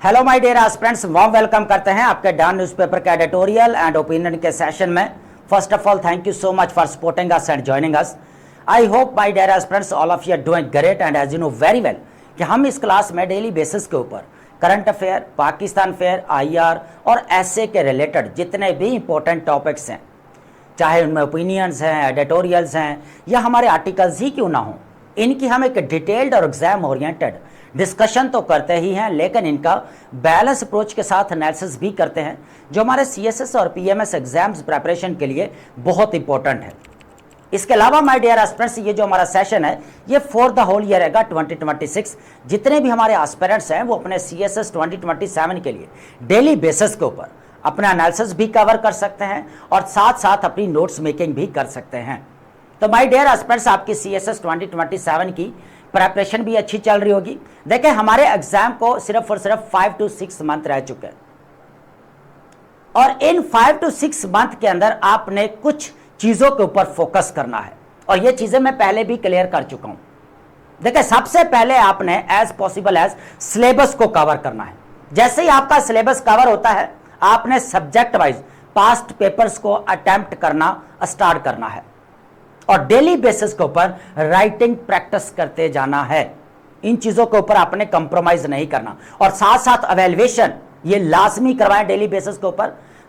Hello my dear aspirants, warm welcome करते हैं आपके डॉन न्यूज़पेपर के एडिटोरियल एंड ओपिनियन के सेशन में। First of all thank you so much for supporting us and joining us. I hope my dear aspirants all of you are doing great and as you know very well कि हम इस class में daily basis के ऊपर current affair, Pakistan fair, IR और ऐसे के related जितने भी इंपॉर्टेंट टॉपिक्स हैं, चाहे उनमें ओपिनियंस हैं, एडिटोरियल्स हैं या हमारे आर्टिकल्स ही क्यों ना हों, इनकी हम एक डिटेल्ड और एग्जाम ओरिएंटेड डिस्कशन तो करते ही हैं, लेकिन इनका बैलेंस अप्रोच के साथ एनालिसिस भी करते हैं, जो हमारे सीएसएस और पीएमएस एग्जाम्स प्रिपरेशन के लिए बहुत इंपॉर्टेंट है। इसके अलावा माय डियर एस्पिरेंट्स, ये जो हमारा सेशन है ये फॉर द होल ईयर रहेगा 2026। जितने भी हमारे एस्पिरेंट्स हैं वो अपने सीएसएस 2027 के लिए डेली बेसिस के ऊपर अपना एनालिसिस भी कवर कर सकते हैं और साथ साथ अपनी नोट्स मेकिंग भी कर सकते हैं। तो माय डियर एस्पिरेंट्स, आपकी सीएसएस 2027 की प्रिपरेशन भी अच्छी चल रही होगी। देखिए, हमारे एग्जाम को सिर्फ और सिर्फ 5 to 6 मंथ रह चुके हैं और इन 5 to 6 मंथ के अंदर आपने कुछ चीजों के ऊपर फोकस करना है और ये चीजें मैं पहले भी क्लियर कर चुका हूं। देखिए, सबसे पहले आपने एज पॉसिबल एज सिलेबस को कवर करना है। जैसे ही आपका सिलेबस कवर होता है, आपने सब्जेक्ट वाइज पास्ट पेपर्स को अटेम्प्ट करना स्टार्ट करना है और डेली बेसिस के ऊपर राइटिंग प्रैक्टिस करते जाना है। इन चीजों के ऊपर आपने कंप्रोमाइज नहीं करना और साथ साथ एवेल्युएशन ये लाजमी करवाएं डेली बेसिस के ऊपर,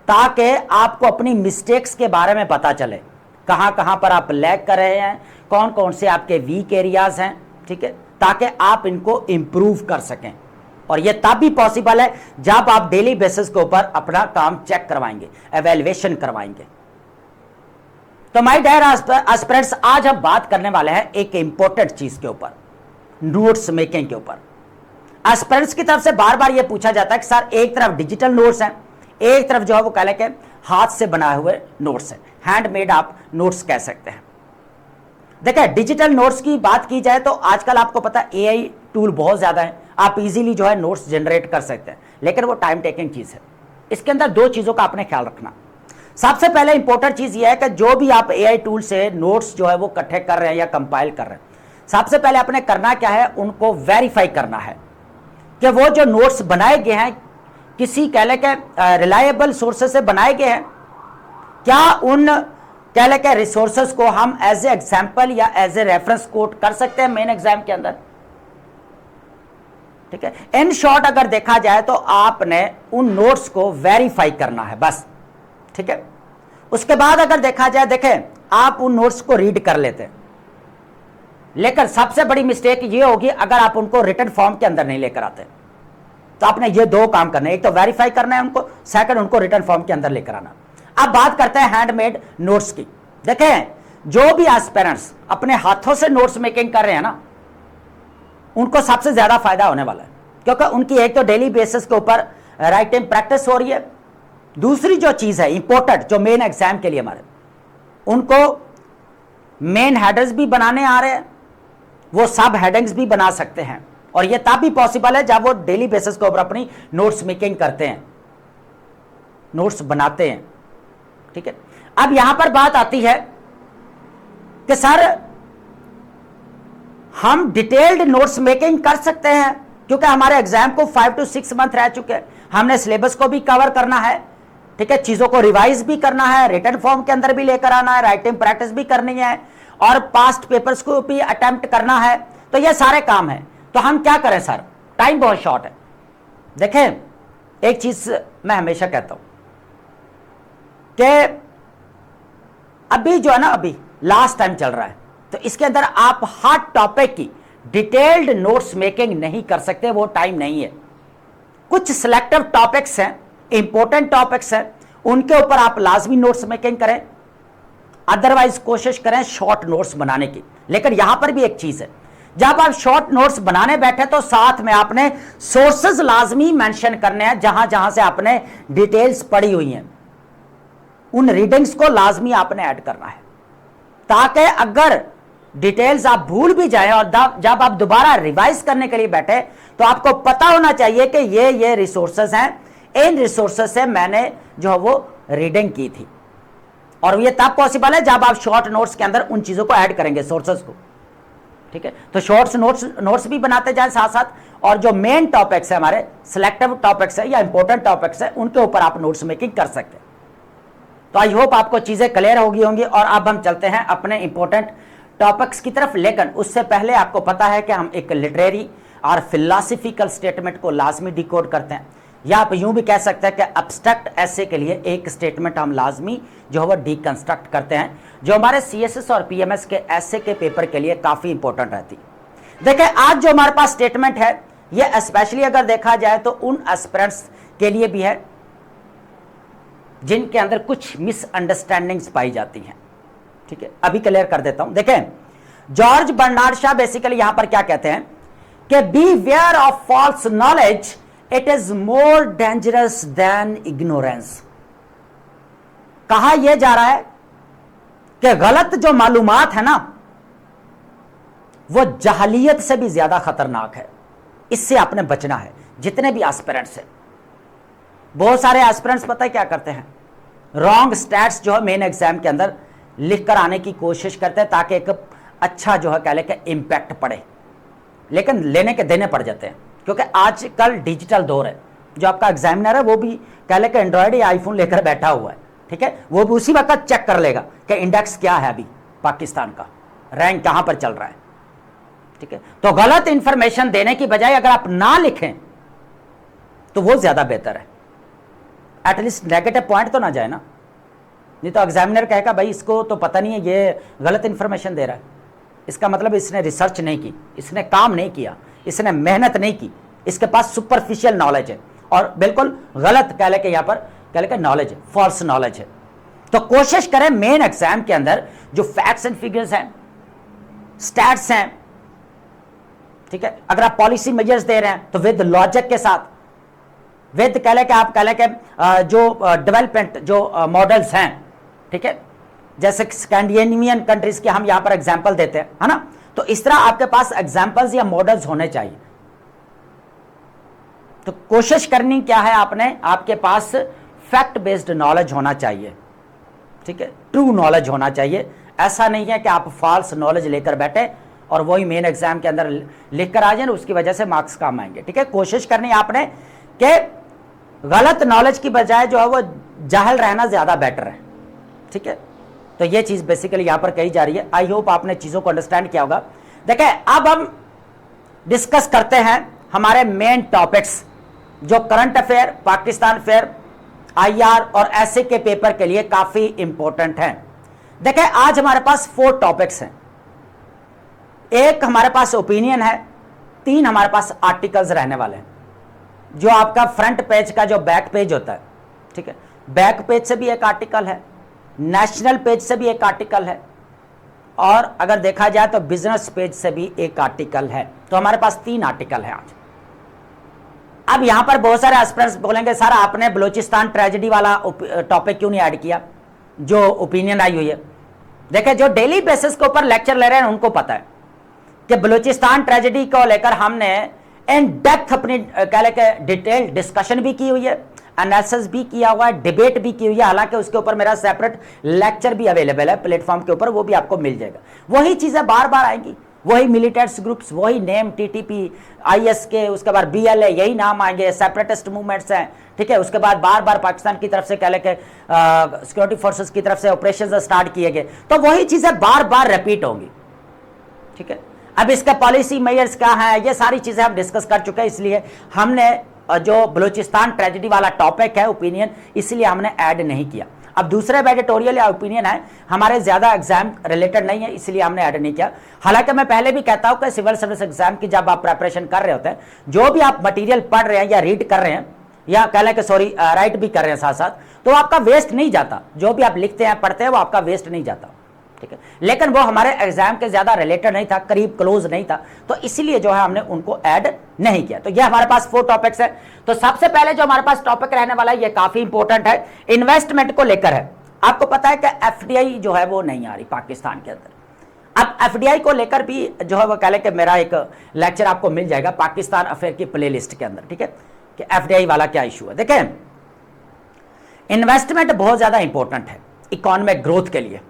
ताकि आपको अपनी मिस्टेक्स के बारे में पता चले, कहां कहां पर आप लैग कर रहे हैं, कौन कौन से आपके वीक एरियाज हैं, ठीक है, ताकि आप इनको इंप्रूव कर सकें। और ये तब भी पॉसिबल है जब आप डेली बेसिस के ऊपर अपना काम चेक करवाएंगे, एवेल्युएशन करवाएंगे। तो माय डियर एस्पिरेंट्स, आज हम बात करने वाले हैं एक इंपॉर्टेंट चीज के ऊपर, नोट्स मेकिंग के ऊपर। एस्पिरेंट्स की तरफ से बार बार ये पूछा जाता है कि सर, एक तरफ डिजिटल नोट्स हैं, एक तरफ जो है वो कह लें कि हाथ से बनाए हुए नोट्स हैं, हैंडमेड आप नोट्स कह सकते हैं। देखिए, डिजिटल नोट्स की बात की जाए तो आजकल आपको पता है एआई टूल बहुत ज्यादा है, आप इजीली जो है नोट्स जनरेट कर सकते हैं, लेकिन वो टाइम टेकिंग चीज है। इसके अंदर दो चीजों का आपने ख्याल रखना। सबसे पहले इंपॉर्टेंट चीज ये है कि जो भी आप एआई टूल से नोट्स जो है वो इकट्ठे कर रहे हैं या कंपाइल कर रहे हैं, सबसे पहले आपने करना क्या है, उनको वेरीफाई करना है कि वो जो नोट्स बनाए गए हैं किसी कह लें कि रिलायबल सोर्सेस से बनाए गए हैं, क्या उन कह लें कि रिसोर्सेस को हम एज ए एग्जाम्पल या एज ए रेफरेंस कोट कर सकते हैं मेन एग्जाम के अंदर, ठीक है। इन शॉर्ट अगर देखा जाए तो आपने उन नोट्स को वेरीफाई करना है बस, ठीक है। उसके बाद अगर देखा जाए, देखें, आप उन नोट्स को रीड कर लेते हैं, लेकिन सबसे बड़ी मिस्टेक ये होगी अगर आप उनको रिटन फॉर्म के अंदर नहीं लेकर आते। तो आपने ये दो काम करने हैं, एक तो वेरीफाई करना है उनको, सेकंड उनको रिटन फॉर्म के अंदर लेकर आना। अब बात करते हैं हैंडमेड नोट्स की। देखें, जो भी एस्पिरेंट्स अपने हाथों से नोट्स मेकिंग कर रहे हैं ना, उनको सबसे ज्यादा फायदा होने वाला है, क्योंकि उनकी एक तो डेली बेसिस के ऊपर राइटिंग प्रैक्टिस हो रही है, दूसरी जो चीज है इंपॉर्टेंट जो मेन एग्जाम के लिए हमारे, उनको मेन हेडर्स भी बनाने आ रहे हैं, वो सब हेडिंग्स भी बना सकते हैं और ये तब भी पॉसिबल है जब वो डेली बेसिस के ऊपर अपनी नोट्स मेकिंग करते हैं, नोट्स बनाते हैं, ठीक है। अब यहां पर बात आती है कि सर, हम डिटेल्ड नोट्स मेकिंग कर सकते हैं क्योंकि हमारे एग्जाम को 5 to 6 मंथ रह चुके हैं, हमने सिलेबस को भी कवर करना है, ठीक है, चीजों को रिवाइज भी करना है, रिटन फॉर्म के अंदर भी लेकर आना है, राइटिंग प्रैक्टिस भी करनी है और पास्ट पेपर्स को भी अटेम्प्ट करना है। तो ये सारे काम है, तो हम क्या करें सर, टाइम बहुत शॉर्ट है। देखें, एक चीज मैं हमेशा कहता हूं कि अभी जो है ना, अभी लास्ट टाइम चल रहा है, तो इसके अंदर आप हर टॉपिक की डिटेल्ड नोट्स मेकिंग नहीं कर सकते, वो टाइम नहीं है। कुछ सिलेक्टिव टॉपिक्स हैं, इंपॉर्टेंट टॉपिक्स हैं, उनके ऊपर आप लाजमी नोट्स मेकिंग करें, अदरवाइज कोशिश करें शॉर्ट नोट्स बनाने की। लेकिन यहां पर भी एक चीज है, जब आप शॉर्ट नोट्स बनाने बैठे तो साथ में आपने सोर्सेज लाजमी मेंशन करने हैं, जहां जहां से आपने डिटेल्स पढ़ी हुई हैं, उन रीडिंग्स को लाजमी आपने ऐड करना है, ताकि अगर डिटेल्स आप भूल भी जाएं और जब आप दोबारा रिवाइज करने के लिए बैठे तो आपको पता होना चाहिए कि ये रिसोर्सेज हैं, इन रिसोर्सेज से मैंने जो है वो रीडिंग की थी। और ये तब पॉसिबल है जब आप शॉर्ट नोट्स के अंदर उन चीजों को ऐड करेंगे, सोर्सेज को, ठीक है। तो शॉर्ट्स नोट्स भी बनाते जाए साथ साथ, और जो मेन टॉपिक्स है हमारे सिलेक्टिव टॉपिक्स है या इंपॉर्टेंट टॉपिक्स है उनके ऊपर आप नोट्स मेकिंग कर सकते हैं। तो आई होप आपको चीजें क्लियर होंगी। और अब हम चलते हैं अपने इंपॉर्टेंट टॉपिक्स की तरफ, लेकिन उससे पहले आपको पता है कि हम एक लिटरेरी और फिलोसॉफिकल स्टेटमेंट को लाजमी डिकोड करते हैं, या आप यूं भी कह सकते हैं कि एब्स्ट्रैक्ट ऐसे के लिए एक स्टेटमेंट हम लाजमी जो है वो डिकंस्ट्रक्ट करते हैं, जो हमारे सीएसएस और पीएमएस के ऐसे के पेपर के लिए काफी इंपॉर्टेंट रहती है। देखिए आज जो हमारे पास स्टेटमेंट है ये स्पेशली अगर देखा जाए तो उन एस्पिरेंट्स के लिए भी है जिनके अंदर कुछ मिसअंडरस्टैंडिंग्स पाई जाती हैं। ठीक है, अभी क्लियर कर देता हूं। देखें, जॉर्ज बर्नार्ड शॉ बेसिकली यहां पर क्या कहते हैं कि beware of false knowledge, it is more dangerous than ignorance. कहा यह जा रहा है कि गलत जो मालूमात है ना वो जहालियत से भी ज्यादा खतरनाक है, इससे आपने बचना है। जितने भी एस्पिरेंट्स हैं, बहुत सारे एस्पिरेंट्स पता है क्या करते हैं, रॉन्ग स्टैट्स जो है मेन एग्जाम के अंदर लिख कर आने की कोशिश करते हैं ताकि एक अच्छा जो है कह लें कि इम्पैक्ट पड़े, लेकिन लेने के देने पड़ जाते हैं, क्योंकि आजकल डिजिटल दौर है। जो आपका एग्जामिनर है वो भी कह लें कि एंड्रॉयड या आईफोन लेकर बैठा हुआ है, ठीक है, वो भी उसी वक्त चेक कर लेगा कि इंडेक्स क्या है अभी पाकिस्तान का, रैंक कहां पर चल रहा है। ठीक है, तो गलत इंफॉर्मेशन देने की बजाय अगर आप ना लिखें तो वो ज्यादा बेहतर है। एटलीस्ट नेगेटिव पॉइंट तो ना जाए ना, नहीं तो एग्जामिनर कहेगा भाई इसको तो पता नहीं है, ये गलत इंफॉर्मेशन दे रहा है, इसका मतलब इसने रिसर्च नहीं की, इसने काम नहीं किया, इसने मेहनत नहीं की, इसके पास सुपरफिशियल नॉलेज है और बिल्कुल गलत कह लेके यहां पर कह लेके नॉलेज है, फॉल्स नॉलेज है। तो कोशिश करें मेन एग्जाम के अंदर जो फैक्ट्स एंड फिगर्स हैं, स्टैट्स हैं, ठीक है, अगर आप पॉलिसी मेजर्स दे रहे हैं तो विद लॉजिक के साथ, विद कह लेके आप कह लेके जो डेवलपमेंट जो मॉडल्स हैं, ठीक है, जैसे स्कैंडिनेवियन कंट्रीज के हम यहां पर एग्जांपल देते हैं, है ना, तो इस तरह आपके पास एग्जांपल्स या मॉडल्स होने चाहिए। तो कोशिश करनी क्या है, आपने आपके पास फैक्ट बेस्ड नॉलेज होना चाहिए, ठीक है, ट्रू नॉलेज होना चाहिए। ऐसा नहीं है कि आप फॉल्स नॉलेज लेकर बैठे और वही मेन एग्जाम के अंदर लिख कर आ जाए, उसकी वजह से मार्क्स कम आएंगे। ठीक है, कोशिश करनी आपने कि गलत नॉलेज की बजाय जो है वो जाहिल रहना ज्यादा बेटर है। ठीक है, तो ये चीज बेसिकली यहां पर कही जा रही है। आई होप आपने चीजों को अंडरस्टैंड किया होगा। देखिए अब हम डिस्कस करते हैं हमारे मेन टॉपिक्स जो current affair, Pakistan affair, IR और ऐसे के पेपर के लिए काफी इंपॉर्टेंट हैं। देखिए आज हमारे पास 4 टॉपिक्स हैं, एक हमारे पास ओपिनियन है, 3 हमारे पास आर्टिकल्स रहने वाले हैं, जो आपका फ्रंट पेज का जो बैक पेज होता है, ठीक है, बैक पेज से भी एक आर्टिकल है, नेशनल पेज से भी एक आर्टिकल है, और अगर देखा जाए तो बिजनेस पेज से भी एक आर्टिकल है। तो हमारे पास 3 आर्टिकल है आज। अब यहां पर बहुत सारे एस्पिरेंट्स बोलेंगे सर आपने बलूचिस्तान ट्रेजेडी वाला टॉपिक क्यों नहीं ऐड किया, जो ओपिनियन आई हुई है। देखिए जो डेली बेसिस के ऊपर लेक्चर ले रहे हैं उनको पता है कि बलूचिस्तान ट्रेजेडी को लेकर हमने इन डेप्थ अपनी कह लेके डिटेल डिस्कशन भी की हुई है, एनालिसिस भी किया हुआ है, डिबेट भी की हुई है। हालांकि उसके ऊपर मेरा सेपरेट लेक्चर भी अवेलेबल है प्लेटफॉर्म के ऊपर, वो भी आपको मिल जाएगा। वही चीजें बार बार आएंगी, वही मिलिटेंट्स ग्रुप्स, वही नेम टीटीपी, आईएसके, उसके बाद बीएलए, यही नाम आएंगे, सेपरेटिस्ट मूवमेंट्स हैं। ठीक है, उसके बाद बार बार पाकिस्तान की तरफ से कह लेके सिक्योरिटी फोर्सेस की तरफ से ऑपरेशन स्टार्ट किए गए, तो वही चीजें बार बार रिपीट होंगी। ठीक है, अब इसका पॉलिसी मेजर्स क्या है, ये सारी चीजें हम डिस्कस कर चुके हैं, इसलिए हमने जो बलूचिस्तान ट्रेजेडी वाला टॉपिक है ओपिनियन, इसलिए हमने ऐड नहीं किया। अब दूसरे एडिटोरियल या ओपिनियन है हमारे ज्यादा एग्जाम रिलेटेड नहीं है, इसलिए हमने ऐड नहीं किया। हालांकि मैं पहले भी कहता हूं कि सिविल सर्विस एग्जाम की जब आप प्रिपरेशन कर रहे होते हैं, जो भी आप मटेरियल पढ़ रहे हैं या रीड कर रहे हैं या कह लें कि सॉरी राइट भी कर रहे हैं साथ साथ, तो आपका वेस्ट नहीं जाता। जो भी आप लिखते हैं पढ़ते हैं वो आपका वेस्ट नहीं जाता। ठीक है, लेकिन वो हमारे एग्जाम के ज्यादा रिलेटेड नहीं था, करीब क्लोज नहीं था, तो इसीलिए जो है हमने उनको ऐड नहीं किया। तो ये हमारे पास 4 टॉपिक्स है। तो सबसे पहले जो हमारे पास टॉपिक रहने वाला है ये काफी इंपॉर्टेंट है, इन्वेस्टमेंट को लेकर है। आपको पता है कि एफडीआई जो है वो नहीं आ रही पाकिस्तान के अंदर। अब एफडीआई को लेकर भी जो है वो कह लें कि मेरा एक लेक्चर आपको मिल जाएगा पाकिस्तान अफेयर की प्लेलिस्ट के अंदर। ठीक है, कि एफडीआई वाला क्या इशू है। देखें इन्वेस्टमेंट बहुत ज्यादा इंपॉर्टेंट है इकोनॉमिक ग्रोथ के लिए।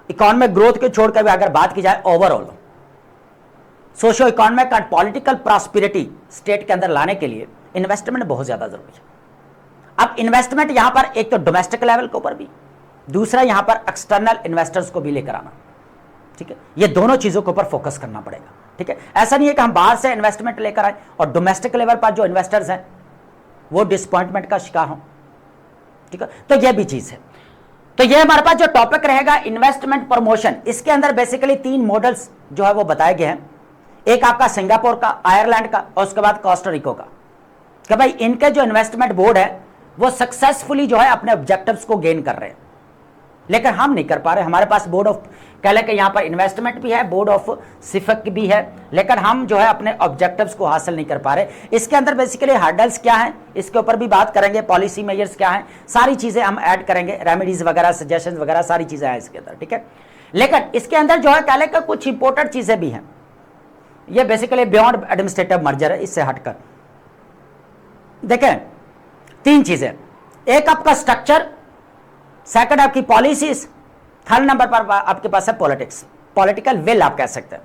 इकोनॉमिक ग्रोथ को छोड़कर भी अगर बात की जाए overall, socio economic and political prosperity state के अंदर लाने के लिए इन्वेस्टमेंट बहुत ज्यादा जरूरी है। अब इन्वेस्टमेंट यहां पर एक तो डोमेस्टिक लेवल के ऊपर भी, दूसरा यहां पर एक्सटर्नल इन्वेस्टर्स को भी लेकर आना, ठीक है। ये दोनों चीजों के ऊपर फोकस करना पड़ेगा, ठीक है। ऐसा नहीं है कि हम बाहर से इन्वेस्टमेंट लेकर आए और डोमेस्टिक लेवल पर जो इन्वेस्टर्स हैं वो डिसअपॉइंटमेंट का शिकार हों, ठीक है। तो यह भी चीज है। तो यह हमारे पास जो टॉपिक रहेगा इन्वेस्टमेंट प्रमोशन, इसके अंदर बेसिकली 3 मॉडल्स जो है वो बताए गए हैं। एक आपका सिंगापुर का, आयरलैंड का और उसके बाद कोस्टारिका का, कि भाई इनके जो इन्वेस्टमेंट बोर्ड है वो सक्सेसफुली जो है अपने ऑब्जेक्टिव्स को गेन कर रहे हैं, लेकिन हम नहीं कर पा रहे। हमारे पास बोर्ड ऑफ कह लें कि यहां पर इन्वेस्टमेंट भी है, बोर्ड ऑफ सिफक भी है, लेकिन हम जो है अपने ऑब्जेक्टिव्स को हासिल नहीं कर पा रहे। इसके अंदर बेसिकली हर्डल्स क्या हैं, इसके ऊपर भी बात करेंगे, पॉलिसी मेजर्स क्या हैं, सारी चीजें हम ऐड करेंगे, रेमेडीज वगैरह, सजेशन वगैरह, सारी चीजें हैं इसके अंदर, ठीक है। लेकिन इसके अंदर जो है कह लें कि कुछ इंपॉर्टेंट चीजें भी हैं। ये बेसिकली बियॉन्ड एडमिनिस्ट्रेटिव मर्जर है, इससे हटकर देखें 3 चीजें, एक आपका स्ट्रक्चर, सेकंड आपकी पॉलिसीज, थर्ड नंबर पर आपके पास है पॉलिटिक्स, पॉलिटिकल विल आप कह सकते हैं।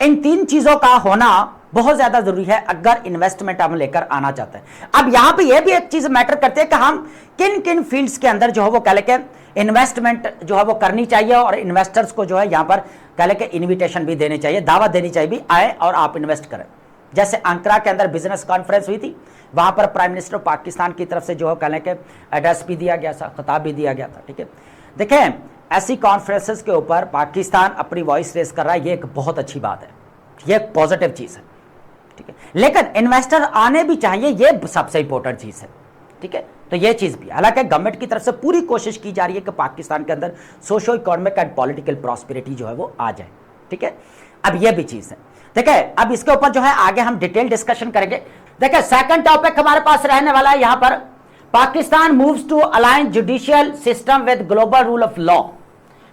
इन 3 चीजों का होना बहुत ज्यादा जरूरी है अगर इन्वेस्टमेंट हम लेकर आना चाहते हैं। अब यहां पे यह भी एक चीज मैटर करती है कि हम किन किन फील्ड्स के अंदर जो है वो कह लेके इन्वेस्टमेंट जो है वो करनी चाहिए, और इन्वेस्टर्स को जो है यहां पर कह लेके इन्विटेशन भी देनी चाहिए, दावत देनी चाहिए भी आए और आप इन्वेस्ट करें। जैसे अंकरा के अंदर बिजनेस कॉन्फ्रेंस हुई थी, वहां पर प्राइम मिनिस्टर पाकिस्तान की तरफ से जो है कहने के एड्रेस भी दिया गया था, खिताब भी दिया गया था, ठीक है। देखें ऐसी कॉन्फ्रेंसेस के ऊपर पाकिस्तान अपनी वॉइस रेस कर रहा है, ये एक बहुत अच्छी बात है, ये एक पॉजिटिव चीज है, ठीक है। लेकिन इन्वेस्टर आने भी चाहिए, ये सबसे इंपॉर्टेंट चीज है, ठीक है। तो ये चीज भी, हालांकि गवर्नमेंट की तरफ से पूरी कोशिश की जा रही है कि पाकिस्तान के अंदर socio economic and political prosperity जो है वो आ जाए, ठीक है। अब ये भी चीज है, देखिए अब इसके ऊपर जो है आगे हम डिटेल डिस्कशन करेंगे। देखिए सेकंड टॉपिक हमारे पास रहने वाला है यहां पर, Pakistan moves to align judicial system with global rule of law.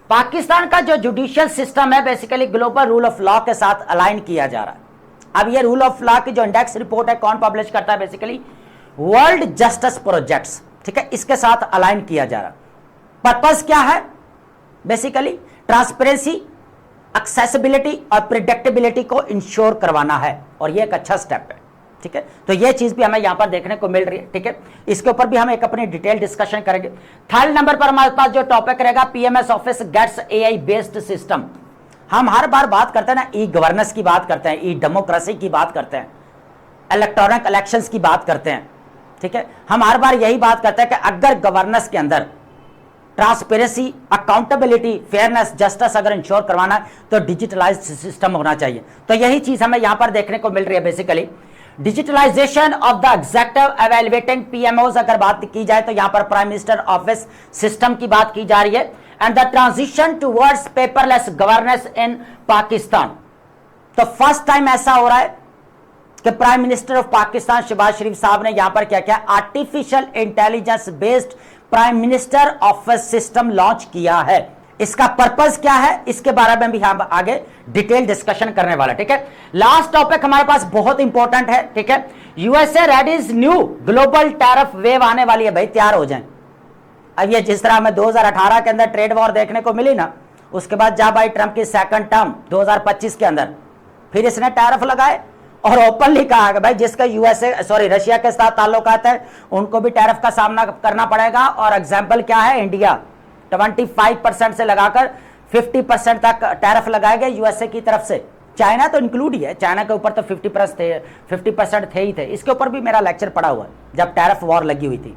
Pakistan का जो जुडिशियल सिस्टम है basically global rule of law के साथ अलाइन किया जा रहा है। अब ये रूल ऑफ लॉ की जो इंडेक्स रिपोर्ट है कौन पब्लिश करता है, बेसिकली वर्ल्ड जस्टिस प्रोजेक्ट्स, ठीक है, इसके साथ अलाइन किया जा रहा है। पर्पस क्या है, बेसिकली ट्रांसपेरेंसी, एक्सेसिबिलिटी और प्रिडिक्टेबिलिटी को इंश्योर करवाना है, और ये एक अच्छा स्टेप है, ठीक है। तो ये चीज भी हमें यहां पर देखने को मिल रही है, ठीक है। इसके ऊपर भी हम एक अपनी डिटेल डिस्कशन करेंगे। थर्ड नंबर पर हमारे पास जो टॉपिक रहेगा, PM's office gets AI based system. हम हर बार बात करते हैं ना, ई गवर्नेंस की बात करते हैं, ई डेमोक्रेसी की बात करते हैं, इलेक्ट्रॉनिक इलेक्शंस की बात करते हैं, ठीक है। हम हर बार यही बात करते हैं कि अगर गवर्नेंस के अंदर ट्रांसपेरेंसी, अकाउंटेबिलिटी, फेयरनेस, जस्टिस अगर इंश्योर करवाना है तो डिजिटलाइज्ड सिस्टम होना चाहिए। तो यही चीज हमें यहां पर देखने को मिल रही है, basically digitalization of the executive evaluating PMOs अगर बात की जाए तो यहां पर प्राइम मिनिस्टर ऑफिस सिस्टम की बात की जा रही है, and the transition towards paperless governance in Pakistan. तो फर्स्ट टाइम ऐसा हो रहा है कि prime minister of Pakistan Shehbaz Sharif साहब ने यहां पर क्या किया, artificial intelligence based prime minister office system launch किया है। इसका पर्पस क्या है, इसके बारे में भी हम आगे डिटेल डिस्कशन करने वाले, ठीक है। लास्ट टॉपिक हमारे पास बहुत इंपॉर्टेंट है, ठीक है। USA Reddy's new global tariff wave आने वाली है, भाई तैयार हो जाएं। अब ये जिस तरह हमें 2018 के अंदर ट्रेड वॉर देखने को मिली ना, उसके बाद जब भाई ट्रंप की सेकंड टर्म 2025 के अंदर फिर इसने टैरिफ लगाए और ओपनली कहा कि भाई जिसका रशिया के साथ ताल्लुकात है उनको भी टैरिफ का सामना करना पड़ेगा। और एग्जाम्पल क्या है, इंडिया 25% से लगाकर 50% तक टैरिफ लगाए गए यूएसए की तरफ से। चाइना तो इंक्लूड ही है, चाइना के ऊपर तो 50% थे ही थे। इसके ऊपर भी मेरा लेक्चर पड़ा हुआ है जब टैरिफ वॉर लगी हुई थी,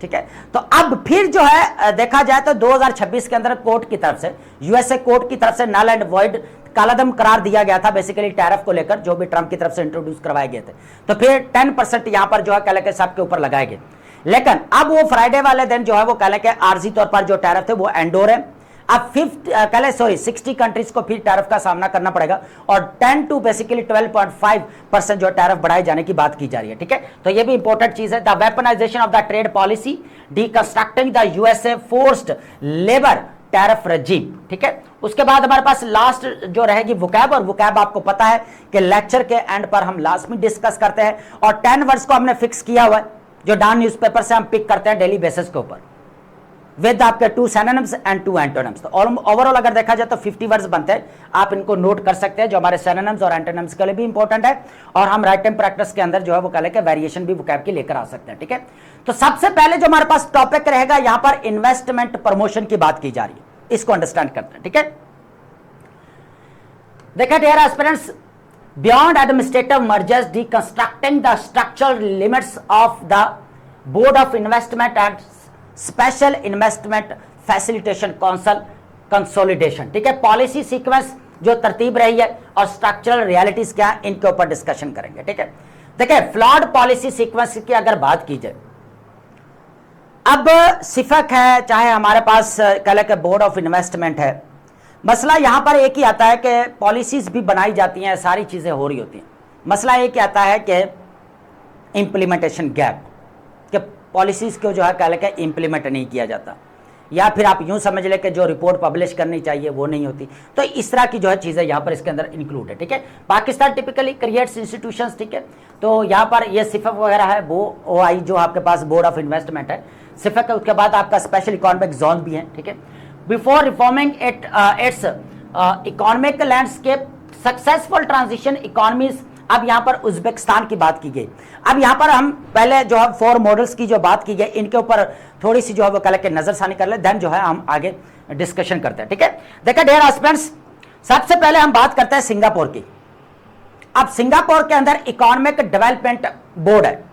ठीक है। तो अब फिर जो है देखा जाए तो 2026 के अंदर कोर्ट की तरफ से, यूएसए कोर्ट की तरफ से नल एंड वॉइड कालादम करार दिया गया था बेसिकली टैरिफ को लेकर, जो भी ट्रंप की तरफ से इंट्रोड्यूस करवाए गए थे। तो फिर 10% यहां पर जो है कह सबके ऊपर लगाए गए। लेकिन अब वो फ्राइडे वाले दिन जो है वो कह आर्जी तौर पर जो टैरिफ थे वो एंडोर है। अब 60 कंट्रीज को फिर टैरिफ का सामना करना पड़ेगा और 10 to बेसिकली 12.5% जो टैरिफ बढ़ाए जाने की बात की जा रही है, ठीक है। तो ये भी इंपॉर्टेंट चीज है। The weaponization of the trade policy, deconstructing the USA forced labour tariff regime, ठीक है। उसके बाद हमारे पास लास्ट जो रहेगी वोकैब, और वोकैब आपको पता है कि लेक्चर के एंड पर हम लास्ट में डिस्कस करते हैं, और 10 वर्ड्स को हमने फिक्स किया हुआ है जो डॉन न्यूज़पेपर से हम पिक करते हैं डेली बेसिस के ऊपर। विद आपके 2 synonyms एंड 2 antonyms। तो ओवरऑल अगर देखा जाए तो 50 वर्ड्स बनते हैं, आप इनको नोट कर सकते हैं, जो हमारे synonyms और antonyms के लिए भी इंपॉर्टेंट है, और हम राइट टाइम प्रैक्टिस के अंदर जो है वो कह लेके वेरिएशन भी वोकैब की लेकर आ सकते हैं। ठीक है, तो सबसे पहले जो हमारे पास टॉपिक रहेगा यहां पर इन्वेस्टमेंट प्रमोशन की बात की जा रही है, इसको अंडरस्टैंड करते हैं। ठीक है, देखिए dear aspirants, beyond administrative mergers deconstructing the structural limits of the board of investment and special investment facilitation council consolidation. ठीक है, पॉलिसी सीक्वेंस जो तरतीब रही है और स्ट्रक्चरल रियलिटीज क्या है, इनके ऊपर डिस्कशन करेंगे। ठीक है, देखिए फ्लॉड पॉलिसी सीक्वेंस की अगर बात की जाए, अब सिफक है, चाहे हमारे पास कह लें कि बोर्ड ऑफ इन्वेस्टमेंट है, मसला यहां पर एक ही आता है कि पॉलिसीज भी बनाई जाती हैं, सारी चीजें हो रही होती हैं, मसला एक ही आता है कि इंप्लीमेंटेशन गैप, कि पॉलिसीज को जो है कह लें कि इंप्लीमेंट नहीं किया जाता, या फिर आप यूं समझ लें कि जो रिपोर्ट पब्लिश करनी चाहिए वो नहीं होती। तो इस तरह की जो है चीजें यहां पर इसके अंदर इंक्लूड है। ठीक है, पाकिस्तान टिपिकली क्रिएट्स इंस्टीट्यूशंस। ठीक है, तो यहां पर ये सिफक वगैरह है, वो OI जो आपके पास बोर्ड ऑफ इन्वेस्टमेंट है, सिफक है, उसके बाद आपका स्पेशल इकोनॉमिक जोन भी है। ठीक है, before reforming it's economic landscape successful transition economies. अब यहां पर उज्बेकिस्तान की बात की गई। अब यहां पर हम पहले जो है 4 मॉडल्स की जो बात की गई, इनके ऊपर थोड़ी सी जो है वो कल के नजरसानी कर ले, देन जो है हम आगे डिस्कशन करते हैं। ठीक है, देखिए डियर एस्पिरेंट्स, सबसे पहले हम बात करते हैं सिंगापुर की। अब सिंगापुर के अंदर इकोनॉमिक डेवलपमेंट बोर्ड है,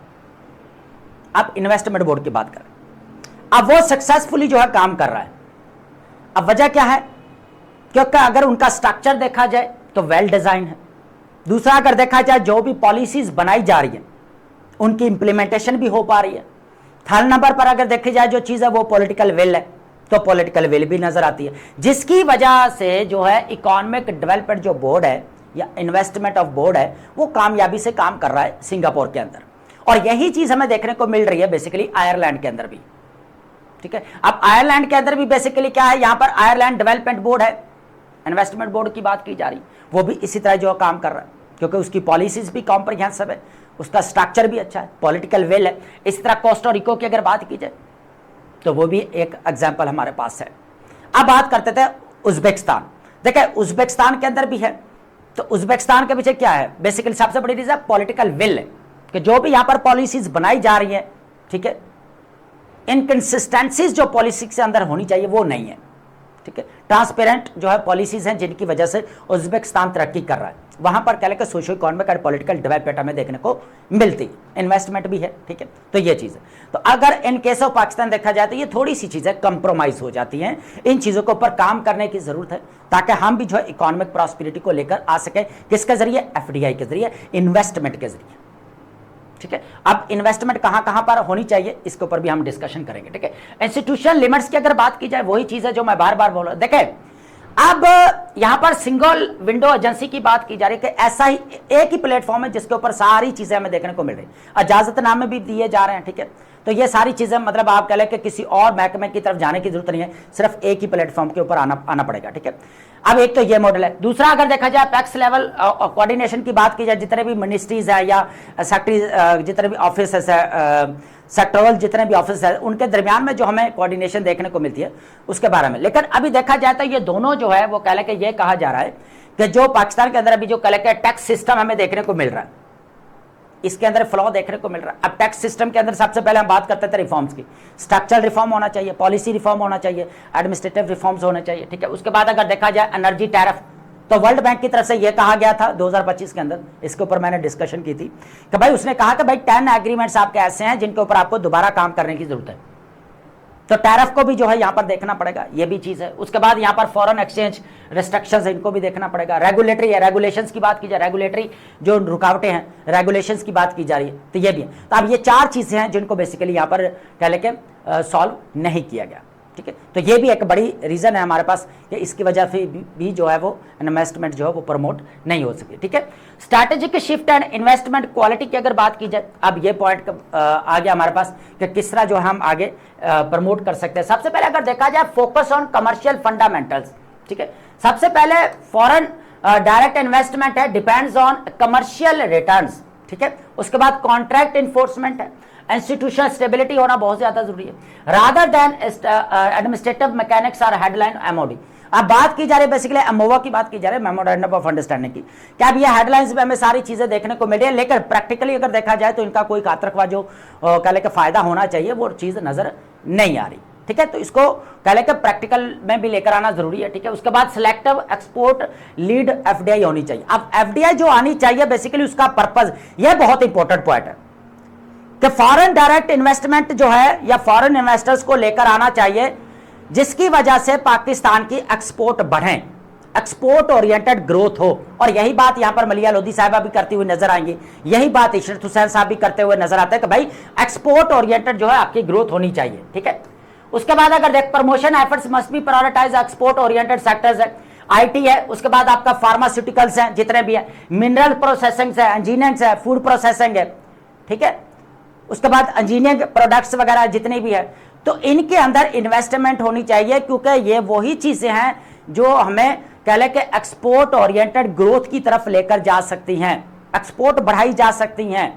अब इन्वेस्टमेंट बोर्ड की बात करें, अब वो सक्सेसफुली जो है काम कर रहा है। अब वजह क्या है, क्योंकि अगर उनका स्ट्रक्चर देखा जाए तो वेल डिजाइन है, दूसरा अगर देखा जाए जो भी पॉलिसीज बनाई जा रही है उनकी इंप्लीमेंटेशन भी हो पा रही है, थर्ड नंबर पर अगर देखी जाए जो चीज है वो पॉलिटिकल विल है, तो पॉलिटिकल विल भी नजर आती है, जिसकी वजह से जो है इकोनॉमिक डेवलपमेंट जो बोर्ड है या इन्वेस्टमेंट ऑफ बोर्ड है वो कामयाबी से काम कर रहा है सिंगापुर के अंदर। और यही चीज हमें देखने को मिल रही है बेसिकली आयरलैंड के अंदर भी। ठीक है, अब आयरलैंड के अंदर भी बेसिकली क्या है, यहां पर आयरलैंड डेवलपमेंट बोर्ड है, इन्वेस्टमेंट बोर्ड की बात की जा रही, वो भी इसी तरह जो काम कर रहा है, क्योंकि उसकी पॉलिसीज भी कॉम्प्रिहेंसिव है, उसका स्ट्रक्चर भी अच्छा है, पॉलिटिकल विल है। इस तरह कोस्टा रिको की अगर बात की जाए तो वो भी एक एग्जांपल हमारे पास है। अब बात करते थे उज्बेकिस्तान। देखिए उज्बेकिस्तान के अंदर भी है, तो उज्बेकिस्तान के पीछे क्या है, बेसिकली सबसे बड़ी रीजन पॉलिटिकल विल है, कि जो भी यहां पर पॉलिसीज बनाई जा रही है, ठीक है, इनकंसिस्टेंसीज जो पॉलिसी के अंदर होनी चाहिए वो नहीं है। ठीक है, ट्रांसपेरेंट जो है पॉलिसीज हैं जिनकी वजह से उज्बेकिस्तान तरक्की कर रहा है, वहां पर कह लेकर सोशो इकोनॉमिक और पॉलिटिकल डेवलपमेंट हमें देखने को मिलती, इन्वेस्टमेंट भी है। ठीक है, तो ये चीज है। तो अगर इन केस ऑफ पाकिस्तान देखा जाए तो ये थोड़ी सी चीजें कंप्रोमाइज हो जाती हैं, इन चीजों के ऊपर काम करने की जरूरत है, ताकि हम भी जो है इकोनॉमिक प्रॉस्पेरिटी को लेकर आ सके, किसके जरिए, FDI के जरिए, इन्वेस्टमेंट के जरिए। ठीक है, अब इन्वेस्टमेंट कहां कहां पर होनी चाहिए इसके ऊपर भी हम डिस्कशन करेंगे। ठीक है, इंस्टीट्यूशनल लिमिट्स की अगर बात की जाए, वही चीज है जो मैं बार बार बोल रहा हूं। देखें अब यहां पर सिंगल विंडो एजेंसी की बात की जा रही है, कि ऐसा ही एक ही प्लेटफॉर्म है जिसके ऊपर सारी चीजें हमें देखने को मिल रही है, इजाजतनामे भी दिए जा रहे हैं। ठीक है, तो ये सारी चीजें मतलब आप कह लें कि किसी और महकमे की तरफ जाने की जरूरत नहीं है, सिर्फ एक ही प्लेटफॉर्म के ऊपर आना पड़ेगा। ठीक है, अब एक तो ये मॉडल है, दूसरा अगर देखा जाए पैक्स लेवल कोऑर्डिनेशन की बात की जाए, जितने भी मिनिस्ट्रीज है या सेक्रेटरी, जितने भी ऑफिस है, सेक्टरल जितने भी ऑफिस है, उनके दरमियान में जो हमें कोऑर्डिनेशन देखने को मिलती है उसके बारे में। लेकिन अभी देखा जाए तो ये दोनों जो है वो कह लें कि ये कहा जा रहा है कि जो पाकिस्तान के अंदर अभी जो कह लें कि टैक्स सिस्टम हमें देखने को मिल रहा है, इसके अंदर फ्लॉ देखने को मिल रहा है। अब टैक्स सिस्टम के अंदर सबसे पहले हम बात करते थे रिफॉर्म्स की, स्ट्रक्चरल रिफॉर्म होना चाहिए, पॉलिसी रिफॉर्म होना चाहिए, एडमिनिस्ट्रेटिव रिफॉर्म्स होने चाहिए। ठीक है, उसके बाद अगर देखा जाए एनर्जी टैरिफ, तो वर्ल्ड बैंक की तरफ से यह कहा गया था 2025 के अंदर, इसके ऊपर मैंने डिस्कशन की थी कि भाई उसने कहा कि भाई 10 एग्रीमेंट्स आपके ऐसे हैं जिनके ऊपर आपको दोबारा काम करने की जरूरत है, तो टैरिफ को भी जो है यहां पर देखना पड़ेगा, ये भी चीज है। उसके बाद यहां पर फॉरेन एक्सचेंज रिस्ट्रिक्शंस इनको भी देखना पड़ेगा, रेगुलेटरी है, रेगुलेशंस की बात की जाए, रेगुलेटरी जो रुकावटें हैं, रेगुलेशंस की बात की जा रही है, तो ये भी है। तो अब ये 4 चीजें हैं जिनको बेसिकली यहां पर कह लेके सॉल्व नहीं किया गया। ठीक है, तो ये भी एक बड़ी रीजन है हमारे पास कि इसकी वजह से भी जो है वो इन्वेस्टमेंट जो है वो प्रमोट नहीं हो सकी। ठीक है, strategic shift and investment quality की अगर बात की जाए, अब ये पॉइंट आ गया हमारे पास कि किस तरह जो है हम आगे प्रमोट कर सकते हैं। सबसे पहले अगर देखा जाए फोकस ऑन कमर्शियल फंडामेंटल्स। ठीक है, सबसे पहले फॉरेन डायरेक्ट इन्वेस्टमेंट है, डिपेंड्स ऑन कमर्शियल रिटर्न्स। ठीक है, उसके बाद कॉन्ट्रैक्ट इन्फोर्समेंट है, इंस्टीट्यूशनल स्टेबिलिटी होना बहुत ज्यादा जरूरी है। रादर देन एडमिनिस्ट्रेटिव मैकेनिक्स और हेडलाइन एमओडी। अब बात की जा रही है बेसिकली एमओवा की बात की जा रही है, मेमोरेंडम ऑफ अंडरस्टैंडिंग की। क्या अब ये हेडलाइंस में हमें सारी चीजें देखने को मिल रही है, लेकिन प्रैक्टिकली अगर देखा जाए तो इनका कोई खातरख्वाह जो कह लेके फायदा होना चाहिए वो चीज नजर नहीं आ रही। ठीक है, तो इसको कह लेके प्रैक्टिकल में भी लेकर आना जरूरी है। ठीक है, उसके बाद सिलेक्टिव एक्सपोर्ट लीड एफडीआई होनी चाहिए। अब एफडीआई जो आनी चाहिए बेसिकली उसका पर्पज, यह बहुत इंपॉर्टेंट पॉइंट है कि फॉरेन डायरेक्ट इन्वेस्टमेंट जो है या फॉरेन इन्वेस्टर्स को लेकर आना चाहिए, जिसकी वजह से पाकिस्तान की एक्सपोर्ट बढ़े, एक्सपोर्ट ओरिएंटेड ग्रोथ हो। और यही बात यहां पर मलिया लोधी साहिबा भी करती हुई नजर आएंगी, यही बात इशरत हुसैन साहब भी करते हुए नजर आते हैं कि भाई एक्सपोर्ट ओरिएंटेड जो है आपकी ग्रोथ होनी चाहिए। ठीक है, उसके बाद अगर देख promotion efforts must be prioritize export oriented sectors है, आईटी है, उसके बाद आपका फार्मास्यूटिकल्स हैं जितने भी है, मिनरल प्रोसेसिंग है, इंजीनियरिंग है, फूड प्रोसेसिंग है। ठीक है, उसके बाद इंजीनियरिंग प्रोडक्ट्स वगैरह जितने भी है, तो इनके अंदर इन्वेस्टमेंट होनी चाहिए, क्योंकि ये वही चीजें हैं जो हमें कह लें कि एक्सपोर्ट ओरिएंटेड ग्रोथ की तरफ लेकर जा सकती हैं, एक्सपोर्ट बढ़ाई जा सकती हैं।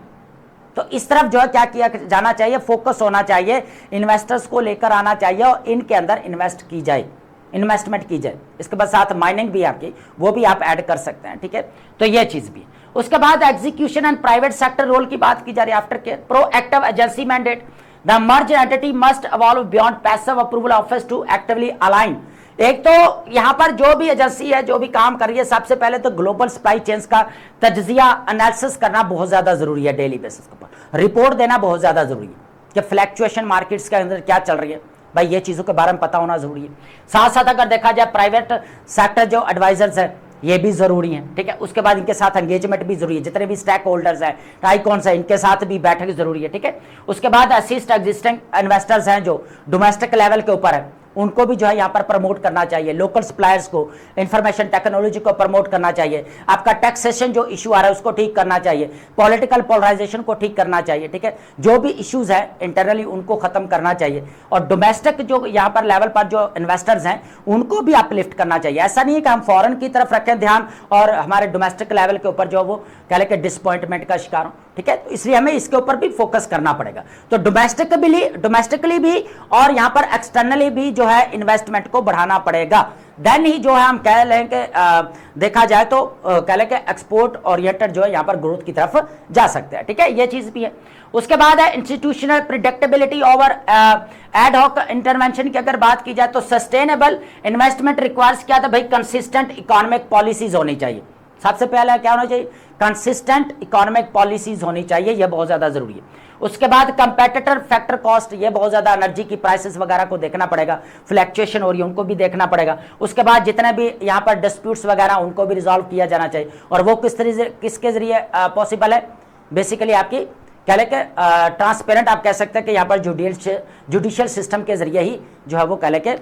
तो इस तरफ जो है क्या किया जाना चाहिए, फोकस होना चाहिए, इन्वेस्टर्स को लेकर आना चाहिए और इनके अंदर इन्वेस्ट की जाए, इन्वेस्टमेंट की जाए। इसके बाद साथ माइनिंग भी आपकी, वो भी आप ऐड कर सकते हैं। ठीक है, तो ये चीज भी। उसके बाद execution and private sector role की बात की जा रही है। After care proactive agency mandate, the merge entity must evolve beyond passive approval office to actively align. एक तो यहां पर जो भी एजेंसी है जो भी काम कर रही है, सबसे पहले तो ग्लोबल सप्लाई चेन्स का तज्जिया एनालिसिस करना बहुत ज्यादा जरूरी है, डेली बेसिस के ऊपर रिपोर्ट देना बहुत ज्यादा जरूरी है कि फ्लैक्चुएशन मार्केट्स के अंदर क्या चल रही है, भाई ये चीजों के बारे में पता होना जरूरी है। साथ साथ अगर देखा जाए प्राइवेट सेक्टर जो एडवाइजर्स है ये भी जरूरी है। ठीक है, उसके बाद इनके साथ एंगेजमेंट भी जरूरी है, जितने भी स्टेक होल्डर्स हैं, आइकॉन्स हैं, इनके साथ भी बैठक जरूरी है। ठीक है, उसके बाद असिस्ट एग्जिस्टिंग इन्वेस्टर्स हैं जो डोमेस्टिक लेवल के ऊपर है, उनको भी जो है यहाँ पर प्रमोट करना चाहिए, लोकल सप्लायर्स को, इंफॉर्मेशन टेक्नोलॉजी को प्रमोट करना चाहिए, आपका टैक्सेशन जो इशू आ रहा है उसको ठीक करना चाहिए, पॉलिटिकल पोलराइजेशन को ठीक करना चाहिए। ठीक है, जो भी इश्यूज है इंटरनली उनको खत्म करना चाहिए, और डोमेस्टिक जो यहाँ पर लेवल पर जो इन्वेस्टर्स हैं उनको भी अपलिफ्ट करना चाहिए। ऐसा नहीं है कि हम फॉरेन की तरफ रखें ध्यान और हमारे डोमेस्टिक लेवल के ऊपर जो वो कह लें कि डिसअपॉइंटमेंट का शिकार हो। ठीक है, तो इसलिए हमें इसके ऊपर भी फोकस करना पड़ेगा। तो डोमेस्टिकली भी और यहाँ पर एक्सटर्नली भी जो है इन्वेस्टमेंट को बढ़ाना पड़ेगा, देन ही जो है हम कह लें कि देखा जाए तो कह लें कि एक्सपोर्ट ओरिएंटेड जो है यहाँ पर ग्रोथ की तरफ जा सकते हैं। ठीक है, ये चीज भी है। उसके बाद है institutional predictability over ad hoc intervention की अगर बात की जाए तो सस्टेनेबल इन्वेस्टमेंट रिक्वायर्स क्या था भाई, कंसिस्टेंट इकोनॉमिक पॉलिसीज होनी चाहिए। सबसे पहला क्या होना चाहिए, कंसिस्टेंट इकोनॉमिक पॉलिसीज होनी चाहिए, यह बहुत ज्यादा जरूरी है। उसके बाद कंपेटिटर फैक्टर कॉस्ट, ये बहुत ज्यादा एनर्जी की प्राइसेस वगैरह को देखना पड़ेगा, फ्लैक्चुएशन हो रही है उनको भी देखना पड़ेगा। उसके बाद जितने भी यहाँ पर डिस्प्यूट्स वगैरह उनको भी रिजॉल्व किया जाना चाहिए, और वो किसके जरिए पॉसिबल है, बेसिकली आपकी कह लें कि ट्रांसपेरेंट आप कह सकते हैं कि यहाँ पर जुडिशियल सिस्टम के जरिए ही जो है वो कह लें कि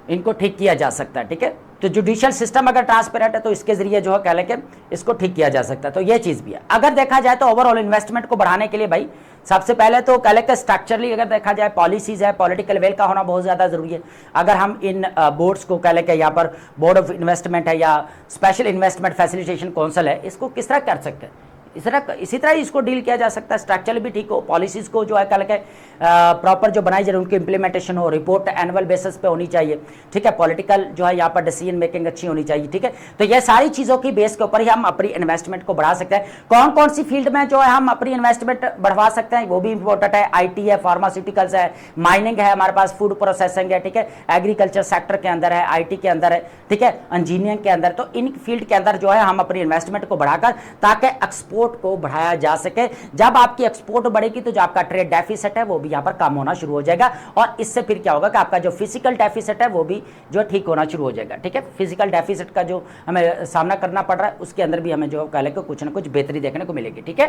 इनको ठीक किया जा सकता है। ठीक है, तो जुडिशियल सिस्टम अगर ट्रांसपेरेंट है तो इसके जरिए जो है कह लें कि इसको ठीक किया जा सकता है। तो ये चीज भी है। अगर देखा जाए तो ओवरऑल इन्वेस्टमेंट को बढ़ाने के लिए भाई सबसे पहले तो कह लें कि स्ट्रक्चरली अगर देखा जाए पॉलिसीज है, पॉलिटिकल विल का होना बहुत ज्यादा जरूरी है। अगर हम इन बोर्ड्स को कह लें कि यहाँ पर बोर्ड ऑफ इन्वेस्टमेंट है या स्पेशल इन्वेस्टमेंट फैसिलिटेशन काउंसिल है, इसको किस तरह कर सकते हैं, इसी तरह इसको डील किया जा सकता है। स्ट्रक्चर भी ठीक हो, पॉलिसीज को जो है कल के प्रॉपर जो बनाई जा रही है उनकी इंप्लीमेंटेशन हो, रिपोर्ट एनुअल बेसिस पे होनी चाहिए। ठीक है, पॉलिटिकल जो है यहाँ पर डिसीजन मेकिंग अच्छी होनी चाहिए। ठीक है, तो ये सारी चीज़ों की बेस के ऊपर ही हम अपनी इन्वेस्टमेंट को बढ़ा सकते हैं। कौन कौन सी फील्ड में जो है हम अपनी इन्वेस्टमेंट बढ़वा सकते हैं वो भी इंपॉर्टेंट है। IT है, फार्मास्यूटिकल्स है, माइनिंग है, हमारे पास फूड प्रोसेसिंग है। ठीक है, एग्रीकल्चर सेक्टर के अंदर है, IT के अंदर है। ठीक है, इंजीनियरिंग के अंदर, तो इन फील्ड के अंदर जो है हम अपनी इन्वेस्टमेंट को बढ़ाकर ताकि एक्सपोर्ट को बढ़ाया जा सके। जब आपकी एक्सपोर्ट बढ़ेगी तो जो आपका ट्रेड डेफिसिट है वो भी यहाँ पर कम होना शुरू हो जाएगा, और इससे फिर क्या होगा कि आपका जो फिजिकल डेफिसिट है वो भी जो ठीक होना शुरू हो जाएगा। ठीक है, फिजिकल डेफिसिट का जो हमें सामना करना पड़ रहा है उसके अंदर भी हमें जो कह लें कुछ ना कुछ बेहतरी देखने को मिलेगी। ठीक है,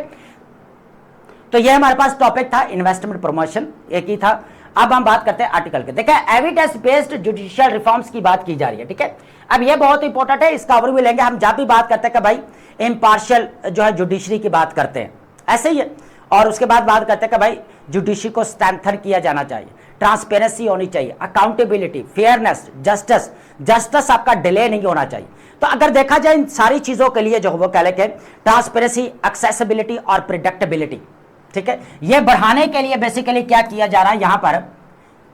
तो ये हमारे पास टॉपिक था इन्वेस्टमेंट प्रमोशन, एक ही था। अब हम बात करते हैं आर्टिकल के। देखिए, एविडेंस बेस्ड जुडिशियल रिफॉर्म्स की बात की जा रही है। ठीक है, अब ये बहुत इंपॉर्टेंट है, इसका ओवरव्यू लेंगे हम। जब भी बात करते हैं कि भाई इम्पार्शियल जो है जुडिशरी की बात करते हैं, ऐसे ही है। और उसके बाद बात करते हैं कि भाई जुडिशरी को स्ट्रेंथन किया जाना चाहिए, ट्रांसपेरेंसी होनी चाहिए, अकाउंटेबिलिटी, फेयरनेस, जस्टिस आपका डिले नहीं होना चाहिए। तो अगर देखा जाए इन सारी चीजों के लिए जो वो कह लेके ट्रांसपेरेंसी, एक्सेसिबिलिटी और प्रिडिक्टेबिलिटी, ठीक है, ये बढ़ाने के लिए बेसिकली क्या किया जा रहा है यहां पर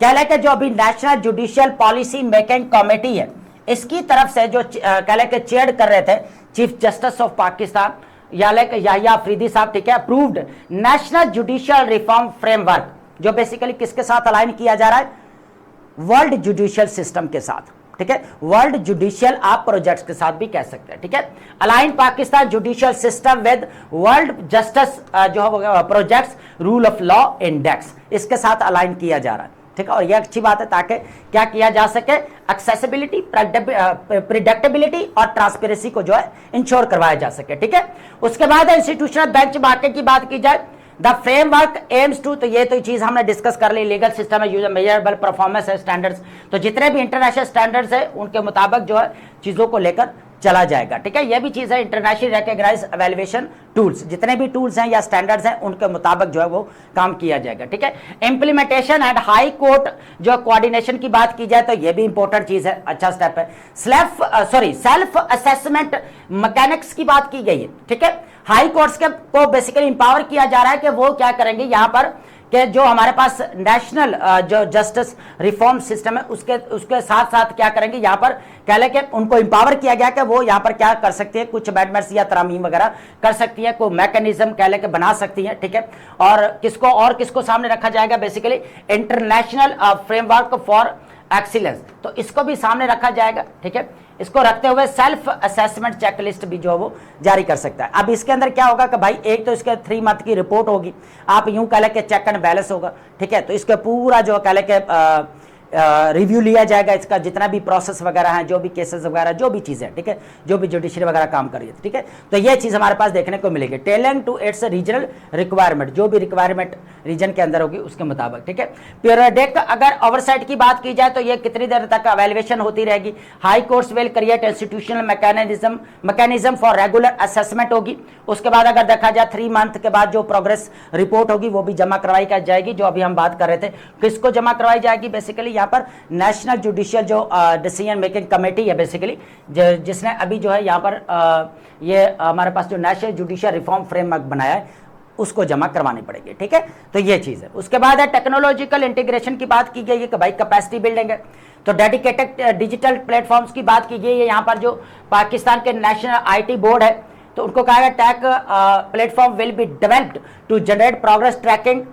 कह लेके जो अभी national judicial policy making committee है इसकी तरफ से जो कह लेके चेयर कर रहे थे chief justice of Pakistan Yahya Afridi साहब, ठीक है, approved national judicial reform framework, जो बेसिकली किसके साथ अलाइन किया जा रहा है, वर्ल्ड जुडिशियल सिस्टम के साथ, ठीक है, वर्ल्ड जुडिशियल आप प्रोजेक्ट्स के साथ भी कह सकते हैं, ठीक है, align Pakistan judicial system with world justice जो projects rule of law index, इसके साथ अलाइन किया जा रहा है, ठीक है। और यह अच्छी बात है ताकि क्या किया जा सके, एक्सेसिबिलिटी, प्रिडिक्टेबिलिटी और ट्रांसपेरेंसी को जो है इंश्योर करवाया जा सके, ठीक है। उसके बाद इंस्टीट्यूशनल बेंचमार्किंग की बात की जाए, द फ्रेमवर्क एम्स टू, तो ये तो चीज हमने डिस्कस कर ली, लीगल सिस्टम है, यूजर मेजरेबल परफॉर्मेंस है, स्टैंडर्ड्स, तो जितने भी इंटरनेशनल स्टैंडर्ड्स है उनके मुताबिक जो है चीजों को लेकर चला जाएगा, ठीक है। ये भी चीज है इंटरनेशनल रिकॉग्नाइज्ड एवेल्युएशन टूल्स, जितने भी टूल्स हैं या स्टैंडर्ड्स हैं उनके मुताबिक जो है वो काम किया जाएगा, ठीक है। इंप्लीमेंटेशन एंड हाई कोर्ट जो कोऑर्डिनेशन की बात की जाए तो ये भी इंपॉर्टेंट चीज है, अच्छा स्टेप है। सेल्फ असेसमेंट मैकेनिक्स की बात की गई है, ठीक है। हाई कोर्ट्स के को बेसिकली इंपावर किया जा रहा है कि वो क्या करेंगे यहां पर कि जो हमारे पास नेशनल जो जस्टिस रिफॉर्म सिस्टम है उसके साथ साथ क्या करेंगे यहां पर कह लें कि उनको इंपावर किया गया कि वो यहां पर क्या कर सकती है, कुछ अमेंडमेंट्स या तरामीम वगैरह कर सकती है, कोई मैकेनिज्म कह लें कि बना सकती है, ठीक है। और किसको सामने रखा जाएगा, basically international framework for excellence, तो इसको भी सामने रखा जाएगा, ठीक है। इसको रखते हुए सेल्फ असेसमेंट चेकलिस्ट भी जो है वो जारी कर सकता है। अब इसके अंदर क्या होगा कि भाई एक तो इसके 3 मंथ की रिपोर्ट होगी, आप यूं कह लें कि चेक एंड बैलेंस होगा, ठीक है। तो इसके पूरा जो कह लें कि रिव्यू लिया जाएगा, इसका जितना भी प्रोसेस वगैरह है, जो भी केसेस वगैरह, जो भी चीजें, ठीक है, जो भी जुडिशरी वगैरह काम कर रही है, ठीक है। तो ये चीज हमारे पास देखने को मिलेगी, telling to its regional requirement, जो भी रिक्वायरमेंट रीजन के अंदर होगी उसके मुताबिक, ठीक है। पीरियडिक अगर ओवरसाइट की बात की जाए तो ये कितनी देर तक एवेल्युएशन होती रहेगी, high courts will create institutional mechanism for regular assessment होगी। उसके बाद अगर देखा जाए 3 मंथ के बाद जो प्रोग्रेस रिपोर्ट होगी वो भी जमा करवाई जाएगी, जो अभी हम बात कर रहे थे, किसको जमा करवाई जाएगी, बेसिकली पर नेशनल जुडिशियल जो डिसीजन मेकिंग कमेटी है बेसिकली, जिसने अभी जो है यहाँ पर ये हमारे पास जो नेशनल जुडिशियल रिफॉर्म फ्रेमवर्क बनाया है उसको जमा करवानी पड़ेगी, ठीक है। तो ये चीज है। उसके बाद है टेक्नोलॉजिकल इंटीग्रेशन की बात की गई है कि भाई कैपेसिटी बिल्डिंग है, तो डेडिकेटेड डिजिटल प्लेटफॉर्म्स की बात की गई है। यहाँ पर जो पाकिस्तान के नेशनल IT बोर्ड है तो उनको कहा गया tech platform will be developed to generate progress tracking,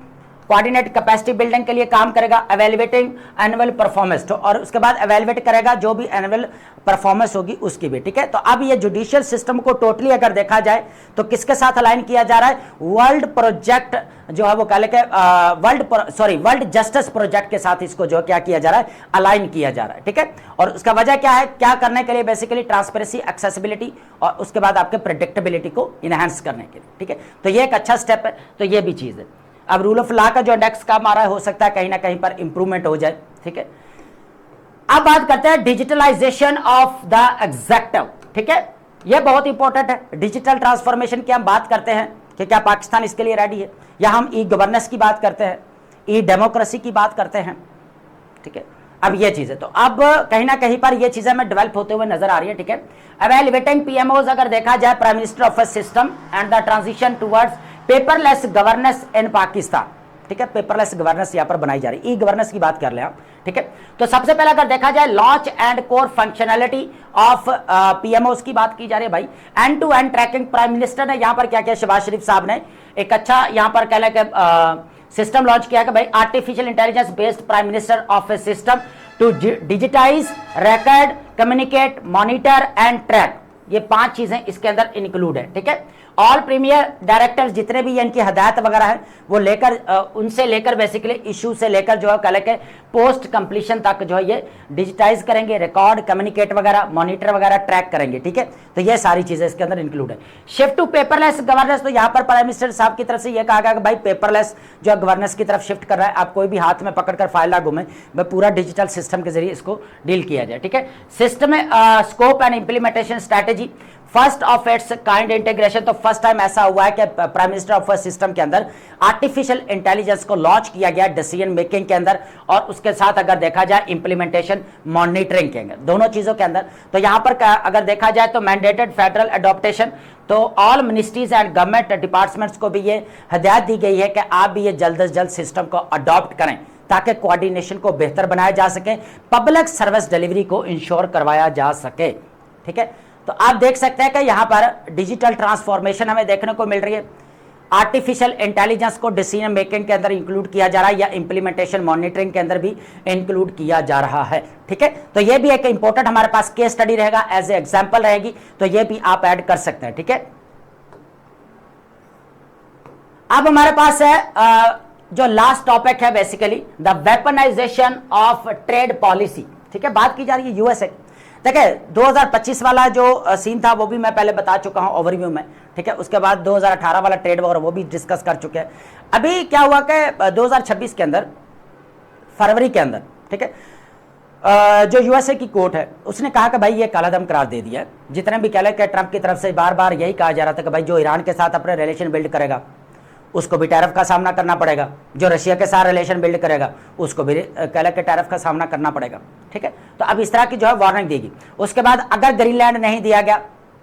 coordinate capacity building के लिए काम करेगा, एवेल्युएटिंग एनुअल परफॉर्मेंस, तो और उसके बाद एवेल्युएट करेगा जो भी एनुअल परफॉर्मेंस होगी उसकी भी, ठीक है। तो अब ये जुडिशियल सिस्टम को टोटली अगर देखा जाए तो किसके साथ अलाइन किया जा रहा है, वर्ल्ड प्रोजेक्ट जो है वो कह लेके वर्ल्ड जस्टिस प्रोजेक्ट के साथ इसको जो क्या किया जा रहा है, अलाइन किया जा रहा है, ठीक है। और उसका वजह क्या है, क्या करने के लिए, बेसिकली ट्रांसपेरेंसी, एक्सेसिबिलिटी और उसके बाद आपके प्रेडिक्टेबिलिटी को इनहेंस करने के लिए, ठीक है। तो ये एक अच्छा स्टेप है, तो ये भी चीज है। अब रूल ऑफ लॉ का जो इंडेक्स काम आ रहा है हो सकता है कहीं ना कहीं पर इंप्रूवमेंट हो जाए, ठीक है। अब बात करते हैं डिजिटलाइजेशन ऑफ द एग्जेक्टिव, ठीक है। यह बहुत इंपॉर्टेंट है, डिजिटल ट्रांसफॉर्मेशन की हम बात करते हैं कि क्या पाकिस्तान इसके लिए रेडी है, या हम ई गवर्नेंस की बात करते हैं, ई डेमोक्रेसी की बात करते हैं, ठीक है। अब ये चीजें तो अब कहीं ना कहीं पर ये चीजें हमें डेवलप होते हुए नजर आ रही है, ठीक है। एवेल्युएटिंग PMOs अगर देखा जाए, prime minister office system and the transition towards paperless governance in Pakistan, ठीक है। पेपरलेस गवर्नेंस यहां पर बनाई जा रही है, ई गवर्नेंस की बात कर ले आप, ठीक है। तो सबसे पहले अगर देखा जाए launch and core functionality of PMOs की बात की जा रही है भाई, end to end tracking. Prime minister ने यहां पर क्या किया, शहबाज शरीफ साहब ने एक अच्छा यहां पर कह लें सिस्टम लॉन्च किया कि भाई artificial intelligence based prime minister office system to digitize, record, communicate, monitor and track, ये 5 चीजें इसके अंदर इंक्लूड है, ठीक है। ऑल प्रीमियर डायरेक्टर्स जितने भी इनकी हदायत वगैरह है वो लेकर उनसे लेकर बेसिकली इशू से लेकर जो है कह लेके पोस्ट कंप्लीशन तक जो है ये डिजिटाइज करेंगे, रिकॉर्ड, कम्युनिकेट वगैरह, मॉनिटर वगैरह ट्रैक करेंगे, ठीक है। तो ये सारी चीजें इसके अंदर इंक्लूड है। शिफ्ट टू पेपरलेस गवर्नेंस, तो यहाँ पर प्राइम मिनिस्टर साहब की तरफ से ये कहा गया कि भाई पेपरलेस जो गवर्नेंस की तरफ शिफ्ट कर रहा है, आप कोई भी हाथ में पकड़कर फाइल ना घूमे, वह पूरा डिजिटल सिस्टम के जरिए इसको डील किया जाए, ठीक है। System scope and implementation strategy first of its kind integration, तो फर्स्ट टाइम ऐसा हुआ है कि प्राइम मिनिस्टर ऑफ सिस्टम के अंदर आर्टिफिशियल इंटेलिजेंस को लॉन्च किया गया डिसीजन मेकिंग के अंदर, और उसके साथ अगर देखा जाए इंप्लीमेंटेशन मॉनिटरिंग के अंदर, दोनों चीजों के अंदर। तो यहां पर अगर देखा जाए तो मैंडेटेड फेडरल अडॉप्टेशन, तो all ministries and government departments को भी ये हिदायत दी गई है कि आप भी ये जल्द से जल्द सिस्टम को अडॉप्ट करें ताकि कोऑर्डिनेशन को बेहतर बनाया जा सके, पब्लिक सर्विस डिलीवरी को इंश्योर करवाया जा सके। ठीक है, तो आप देख सकते हैं कि यहां पर डिजिटल ट्रांसफॉर्मेशन हमें देखने को मिल रही है, आर्टिफिशियल इंटेलिजेंस को डिसीजन मेकिंग के अंदर इंक्लूड किया जा रहा है या इंप्लीमेंटेशन मॉनिटरिंग के अंदर भी इंक्लूड किया जा रहा है। ठीक है, तो ये भी एक इंपॉर्टेंट हमारे पास केस स्टडी रहेगा, एज ए एग्जांपल रहेगी, तो ये भी आप ऐड कर सकते हैं। ठीक है, अब हमारे पास है जो लास्ट टॉपिक है basically the weaponization of trade policy. ठीक है, बात की जा रही है यूएसए। देखिए 2025 वाला जो सीन था वो भी मैं पहले बता चुका हूं ओवरव्यू में। ठीक है, उसके बाद 2018 वाला ट्रेड वॉर वो भी डिस्कस कर चुके हैं। अभी क्या हुआ कि 2026 के अंदर फरवरी के अंदर, ठीक है, जो यूएसए की कोर्ट है उसने कहा कि भाई ये कालादम करार दे दिया। जितने भी कह लें ट्रंप की तरफ से बार बार यही कहा जा रहा था कि भाई जो ईरान के साथ अपने रिलेशन बिल्ड करेगा उसको भी टैरिफ का सामना करना पड़ेगा, जो रशिया के साथ रिलेशन बिल्ड करेगा उसको भी कहले के टैरिफ का सामना करना पड़ेगा। ठीक है, तो अब इस तरह की जो है वार्निंग देगी। उसके बाद अगर ग्रीनलैंड नहीं दिया गया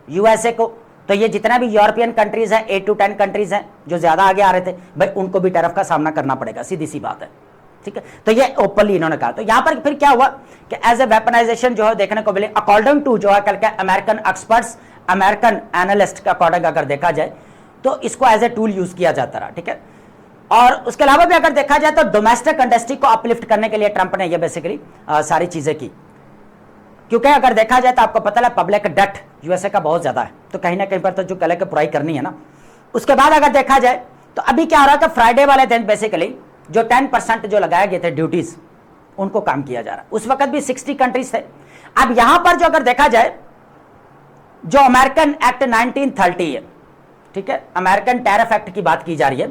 यूएसए को, तो ये जितना भी यूरोपियन कंट्रीज हैं 8 to 10 कंट्रीज हैं जो ज्यादा आगे आ रहे थे, भाई उनको भी टैरिफ का सामना करना पड़ेगा, सीधी सी बात है। ठीक है, तो ये ओपनली इन्होंने कहा। तो यहां पर फिर क्या हुआ कि एज ए वेपनाइजेशन जो है देखने को मिले, अकॉर्डिंग टू जो है कल के अमेरिकन एक्सपर्ट्स, अमेरिकन एनालिस्ट के अकॉर्डिंग अगर देखा जाए तो इसको एज ए टूल यूज किया जाता रहा। ठीक है, और उसके अलावा भी अगर देखा जाए तो डोमेस्टिक इंडस्ट्री को अपलिफ्ट करने के लिए ट्रंप ने ये बेसिकली सारी चीजें की, क्योंकि अगर देखा जाए तो आपको पता है पब्लिक डेट यूएसए का बहुत ज्यादा है, तो कहीं ना कहीं पर तो जो कल के पुराई करनी है ना। उसके बाद अगर देखा जाए तो अभी क्या हो रहा है कि फ्राइडे वाले दिन बेसिकली जो 10% जो लगाए गए थे ड्यूटीज उनको काम किया जा रहा है। उस वक्त भी 60 कंट्रीज थे। अब यहां पर जो अगर देखा जाए जो अमेरिकन एक्ट 1930 है, ठीक है, अमेरिकन टैरिफ एक्ट की बात की जा रही है।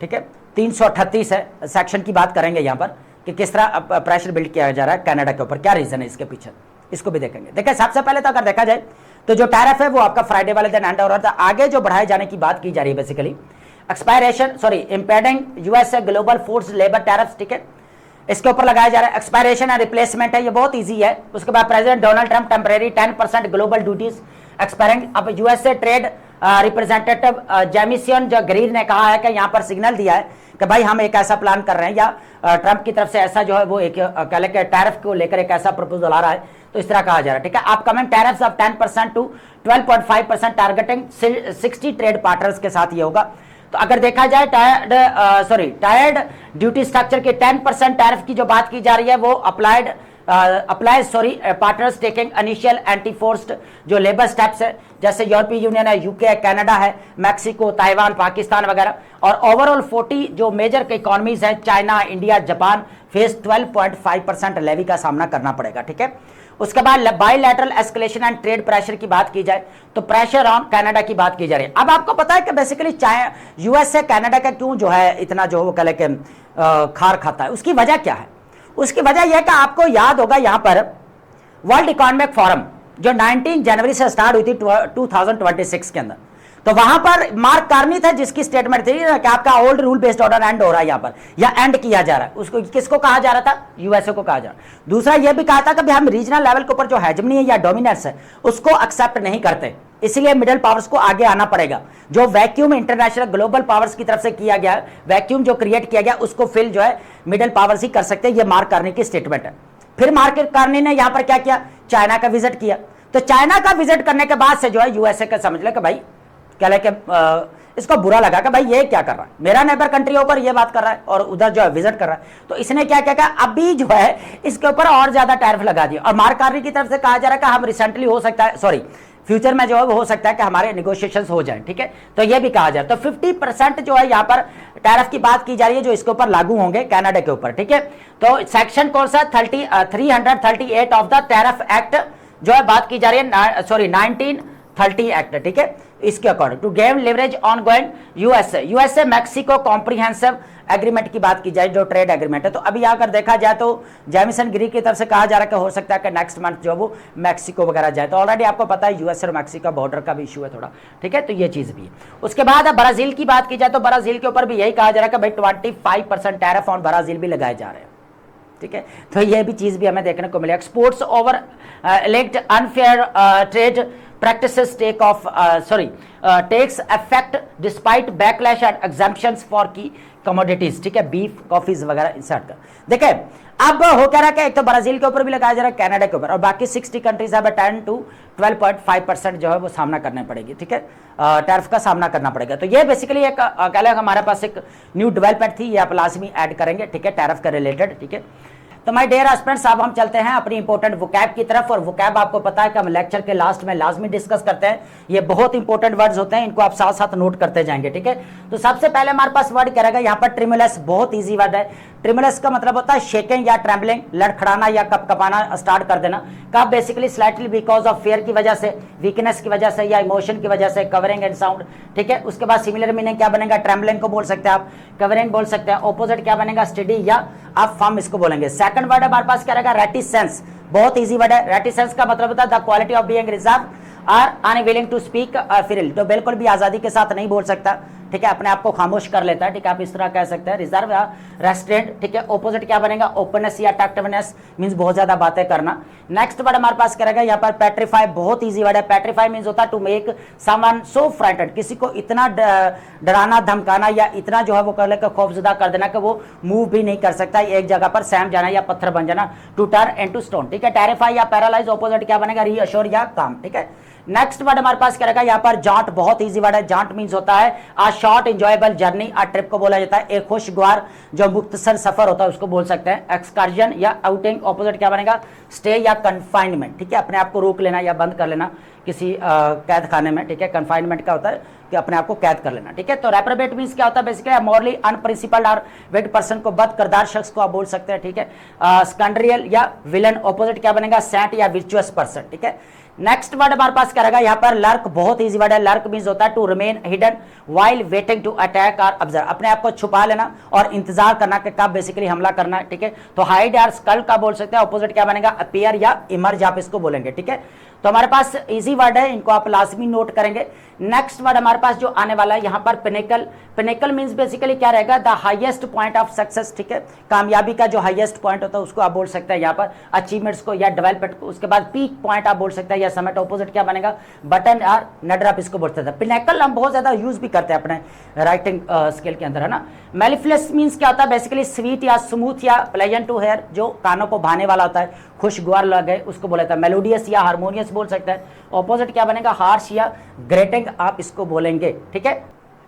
ठीक है, 338 है सेक्शन की बात करेंगे यहां पर कि किस तरह प्रेशर बिल्ड किया जा रहा है कनाडा के ऊपर, क्या रीजन है इसके पीछे, इसको भी देखेंगे। देखिए सबसे पहले तो अगर देखा जाए तो जो टैरिफ है वो आपका फ्राइडे वाले दिन एंड हो रहा था। आगे जो बढ़ाए जाने की बात की जा रही है basically expiration impeding USA global force labour tariff. ठीक है, इसके ऊपर लगाया जा रहा है। एक्सपायरेशन एंड रिप्लेसमेंट है, ये बहुत इजी है। उसके बाद president Donald Trump temporary 10% global duties expiring. अब यूएसए ट्रेड रिप्रेजेंटेटिव जेमिसन जो ग्रीन ने कहा है कि यहाँ पर सिग्नल दिया है कि भाई हम एक ऐसा प्लान कर रहे हैं, या ट्रंप की तरफ से ऐसा जो है वो एक कह के टैरिफ को लेकर एक ऐसा प्रपोजल आ रहा है, तो इस तरह कहा जा रहा है। ठीक है, upcoming tariffs of 10% to 12.5% targeting 60 trade partners के साथ ये होगा। तो अगर देखा जाए टायर्ड ड्यूटी स्ट्रक्चर के 10% टैरिफ की जो बात की जा रही है वो partners taking initial anti forced जो लेबर स्टेप्स है, जैसे यूरोपीय यूनियन है, यूके है, कनाडा है, मैक्सिको, ताइवान, पाकिस्तान वगैरह, और ओवरऑल 40 जो मेजर इकोनॉमीज हैं China, India, Japan face 12.5% levy का सामना करना पड़ेगा। ठीक है, उसके बाद bilateral escalation and trade pressure की बात की जाए तो प्रेशर ऑन कनाडा की बात की जा रही है। अब आपको पता है कि बेसिकली यूएसए कनाडा का क्यों जो है इतना जो वो कह के खार खाता है, उसकी वजह क्या है? उसकी वजह यह कि आपको याद होगा यहां पर वर्ल्ड इकोनॉमिक फोरम जो 19 जनवरी से स्टार्ट हुई थी 2026 के अंदर, तो वहां पर मार्क कार्नी था जिसकी स्टेटमेंट थी कि आपका old rule based order and हो रहा है यहां पर, या एंड किया जा रहा है। उसको किसको कहा जा रहा था? यूएसए को कहा जा रहा है। दूसरा यह भी कहा था कि हम रीजनल लेवल के ऊपर जो हेजमनी है या डोमिनेंस है उसको एक्सेप्ट नहीं करते, इसलिए मिडिल पावर्स को आगे आना पड़ेगा। जो वैक्यूम इंटरनेशनल ग्लोबल पावर्स की तरफ से किया गया, वैक्यूम जो क्रिएट किया गया उसको फिल जो है मिडिल पावर्स ही कर सकते हैं, ये मार्क कार्नी की स्टेटमेंट है। फिर मार्क कार्नी ने यहां पर क्या किया? चाइना का विजिट किया। तो चाइना का विजिट करने के बाद से जो है यूएसए का समझ ले कि भाई क्या लेके इसको बुरा लगा कि भाई ये क्या कर रहा है, मेरा नेबर कंट्री होकर ये बात कर रहा है और उधर जो है विजिट कर रहा है। तो इसने क्या क्या कहा, अभी जो है इसके ऊपर और ज्यादा टैरिफ लगा दिया। और मार्क कार्नी की तरफ से कहा जा रहा है कि हम रिसेंटली हो सकता है फ्यूचर में जो है वो हो सकता है कि हमारे नेगोशिएशंस हो जाएं। ठीक है, तो ये भी कहा जा रहा है। तो 50% जो है यहाँ पर टैरिफ की बात की जा रही है जो इसके ऊपर लागू होंगे कनाडा के ऊपर। ठीक है, तो सेक्शन कौन सा 338 ऑफ द टैरिफ एक्ट जो है बात की जा रही है 1930 एक्ट। ठीक है, इसके according to gain leverage ongoing USA Mexico comprehensive agreement की बात की जाए, जो ट्रेड एग्रीमेंट है, तो अभी अगर देखा जाए तो जेमिसन ग्री की तरफ से कहा जा रहा है कि हो सकता है कि नेक्स्ट मंथ जो वो मैक्सिको वगैरह जाए। तो ऑलरेडी आपको पता है यूएस और मैक्सिको बॉर्डर का भी इशू है थोड़ा, ठीक है, तो ये चीज भी है। उसके बाद अब ब्राजील की बात की जाए तो ब्राजील के ऊपर भी यही कहा जा रहा है कि भाई 25% टैरिफ ऑन ब्राजील भी लगाए जा रहे हैं, ठीक है, तो ये भी चीज भी हमें देखने को मिलेगा। Exports over elect unfair trade practices takes effect despite backlash and exemptions for key commodities, ठीक है, बीफ, कॉफीज वगैरह इंसर्ट कर। देखिए अब हो क्या रहा है कि एक तो ब्राजील के ऊपर भी लगाया जा रहा है, कनाडा के ऊपर, और बाकी 60 कंट्रीज है 10 to 12.5% जो है वो सामना करने पड़ेगी, ठीक है, टैरिफ का सामना करना पड़ेगा। तो ये बेसिकली एक कह लें हमारे पास एक न्यू डेवलपमेंट थी, ये आप लाजमी ऐड करेंगे, ठीक है, टैरिफ के रिलेटेड, ठीक है। तो माय डियर एस्पिरेंट्स, अब हम चलते हैं अपनी इंपॉर्टेंट वोकैब की तरफ, और वोकैब आपको पता है कि हम लेक्चर के लास्ट में लाजमी डिस्कस करते हैं। ये बहुत इंपॉर्टेंट वर्ड्स होते हैं, इनको आप साथ साथ नोट करते जाएंगे, ठीक है। तो सबसे पहले हमारे पास वर्ड क्या रहेगा यहाँ पर, ट्रिमुलस, बहुत ईजी वर्ड है। ट्रिमुलस का मतलब होता है शेकिंग या ट्रेम्बलिंग, लड़खड़ाना या कपकपाना स्टार्ट कर देना। कब? Basically slightly because of fair की वजह से, वीकनेस की वजह से या इमोशन की वजह से, कवरिंग एंड साउंड, ठीक है। उसके बाद सिमिलर मीनिंग क्या बनेगा, ट्रेम्बलिंग को बोल सकते हैं आप, कवरिंग बोल सकते हैं, ऑपोजिट क्या बनेगा, स्टडी या आप फर्म इसको बोलेंगे। सेकंड वर्ड हमारे पास क्या रहेगा, रेटिसेंस, बहुत इजी वर्ड है। रेटिसेंस का मतलब होता है the quality of being reserve or unwilling to speak freely, तो बिल्कुल भी आजादी के साथ नहीं बोल सकता, ठीक है, अपने आप को खामोश कर लेता है, ठीक है, आप इस तरह कह सकते हैं, रिजर्व या रेस्ट्रेंट, ठीक है। ऑपोजिट क्या बनेगा, ओपननेस या टैक्टिवनेस, मींस बहुत ज्यादा बातें करना। नेक्स्ट वर्ड हमारे पास क्या रहेगा यहाँ पर, पेट्रीफाई, बहुत इजी वर्ड है। पेट्रीफाई मींस होता है to make someone so frightened, किसी को इतना डराना धमकाना या इतना जो है वो कर लेकर खौफजदा कर देना कि वो मूव भी नहीं कर सकता, एक जगह पर सहम जाना या पत्थर बन जाना, टू टर्न इनटू स्टोन, ठीक है। टेरिफाई या पैरालाइज, ऑपोजिट क्या बनेगा, रीअश्योर या काम, ठीक है। नेक्स्ट वर्ड हमारे पास क्या रहेगा यहाँ पर, जॉन्ट, बहुत इजी वर्ड है। जॉन्ट मींस होता है आ शॉर्ट एंजॉयबल जर्नी, आ ट्रिप को बोला जाता है, एक खुशगवार जो मुख्तसर सफर होता है उसको बोल सकते हैं। एक्सकर्जन या आउटिंग, ऑपोजिट क्या बनेगा, स्टे या कन्फाइनमेंट, ठीक है, अपने आप को रोक लेना या बंद कर लेना किसी कैद खाने में, ठीक है। कन्फाइनमेंट का होता है कि अपने आप को कैद कर लेना, ठीक है। तो रेप्रोबेट मींस क्या होता है, बेसिकली मॉरली अनप्रिंसिपल्ड और विक्ड पर्सन को बद करदार शख्स को आप बोल सकते हैं, ठीक है। स्कैंड्रियल या विलन, ऑपोजिट क्या बनेगा, सेंट या विर्चुअस पर्सन, ठीक है। नेक्स्ट वर्ड हमारे पास क्या रहेगा यहाँ पर, लर्क, बहुत इजी वर्ड है। लर्क मींस होता है to remain hidden while waiting to attack और ऑब्जर्व, अपने आप को छुपा लेना और इंतजार करना कि कब बेसिकली हमला करना है, ठीक है। तो हाइड या स्कल का बोल सकते हैं, ऑपोजिट क्या बनेगा, अपीयर या इमर्ज, आप इसको बोलेंगे, ठीक है। तो हमारे पास इजी वर्ड है, इनको आप लाजमी नोट करेंगे। नेक्स्ट वर्ड हमारे पास जो आने वाला है यहाँ पर, पिनेकल। पिनेकल मींस बेसिकली क्या रहेगा, the highest point of success, ठीक है, कामयाबी का जो हाईएस्ट पॉइंट होता है उसको आप बोल सकते हैं यहाँ पर, अचीवमेंट्स को या डेवलपमेंट को। उसके बाद पीक पॉइंट आप बोल सकते हैं या समिट, ऑपोजिट क्या बनेगा, बटन और नडर, आप इसको बोल सकते हैं। पिनेकल हम बहुत ज्यादा यूज भी करते हैं अपने राइटिंग स्किल के अंदर, है ना। मेलिफिलस मींस क्या होता है, बेसिकली स्वीट या स्मूथ या प्लेजेंट टू हेयर, जो कानों को भाने वाला होता है, खुशगवार लगे, उसको बोला जाता है। मेलोडियस या हार्मोनियस बोल सकते हैं, ऑपोजिट क्या बनेगा, हार्श या ग्रेटिंग, आप इसको बोलेंगे, ठीक है।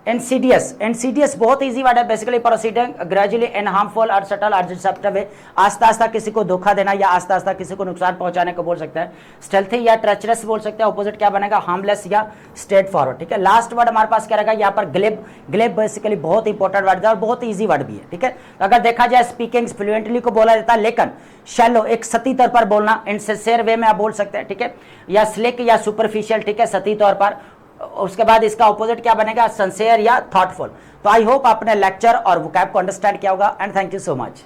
इंसीडियस, इंसीडियस बहुत इजी वर्ड है, बेसिकली प्रोसीडिंग ग्रेजुअली इन हार्मफुल और सटल और डिसेप्टिव वे, आस्ता आस्ता किसी को धोखा देना या आस्ता आस्ता किसी को नुकसान पहुंचाने को बोल सकते हैं। स्टेल्थी या ट्रेचरस बोल सकते हैं, ऑपोजिट क्या बनेगा, हार्मलेस या स्ट्रेट फॉरवर्ड, ठीक है। लास्ट वर्ड हमारे पास क्या रहेगा यहाँ पर, ग्लिब। ग्लिब बेसिकली बहुत इंपॉर्टेंट वर्ड है और बहुत ईजी वर्ड भी है, ठीक है। तो अगर देखा जाए स्पीकिंग फ्लुएंटली को बोला जाता है, लेकिन शैलो एक सती तौर पर बोलना, इनसिंसियर वे में आप बोल सकते हैं, ठीक है, या स्लिक या सुपरफिशियल, ठीक है, सती तौर पर। उसके बाद इसका ऑपोजिट क्या बनेगा, सिंसियर या थॉटफुल। तो आई होप आपने लेक्चर और वोकैब को अंडरस्टैंड किया होगा, and thank you so much.